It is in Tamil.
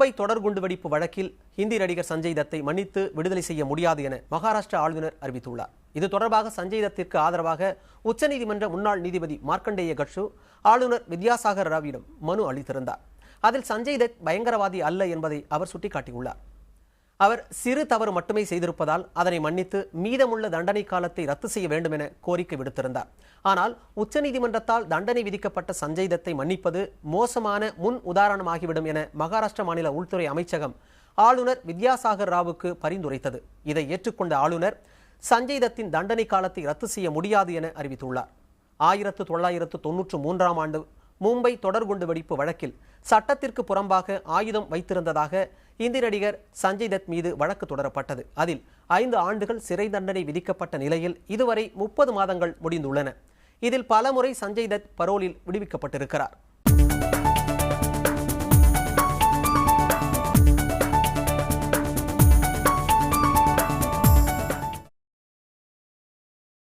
மும்பை தொடர் குண்டுவெடிப்பு வழக்கில் ஹிந்தி நடிகர் சஞ்சய் தத்தை மன்னித்து விடுதலை செய்ய முடியாது என மகாராஷ்டிரா ஆளுநர் அறிவித்துள்ளார். இது தொடர்பாக சஞ்சய் தத்திற்கு ஆதரவாக உச்சநீதிமன்ற முன்னாள் நீதிபதி மார்க்கண்டேய கட்சு ஆளுநர் வித்யாசாகர் ராவிடம் மனு அளித்திருந்தார். அதில் சஞ்சய் தத் பயங்கரவாதி அல்ல என்பதை அவர் சுட்டிக்காட்டியுள்ளார். அவர் சிறு தவறு மட்டுமே செய்திருப்பதால் அதனை மன்னித்து மீதமுள்ள தண்டனை காலத்தை ரத்து செய்ய வேண்டும் என கோரிக்கை விடுத்திருந்தார். ஆனால் உச்சநீதிமன்றத்தால் தண்டனை விதிக்கப்பட்ட சஞ்சய் தத்தை மன்னிப்பது மோசமான முன் உதாரணமாகிவிடும் என மகாராஷ்டிரா மாநில உள்துறை அமைச்சகம் ஆளுநர் வித்யாசாகர் ராவுக்கு பரிந்துரைத்தது. இதை ஏற்றுக்கொண்ட ஆளுநர் சஞ்சய் தத்தின் தண்டனை காலத்தை ரத்து செய்ய முடியாது என அறிவித்துள்ளார். 1993ஆம் ஆண்டு மும்பை தொடர் குண்டு வெடிப்பு வழக்கில் சட்டத்திற்கு புறம்பாக ஆயுதம் வைத்திருந்ததாக இந்தி நடிகர் சஞ்சய் தத் மீது வழக்கு தொடரப்பட்டது. அதில் 5 ஆண்டுகள் சிறை தண்டனை விதிக்கப்பட்ட நிலையில் இதுவரை 30 மாதங்கள் முடிந்துள்ளன. இதில் பலமுறை சஞ்சய் தத் பரோலில் விடுவிக்கப்பட்டிருக்கிறார்.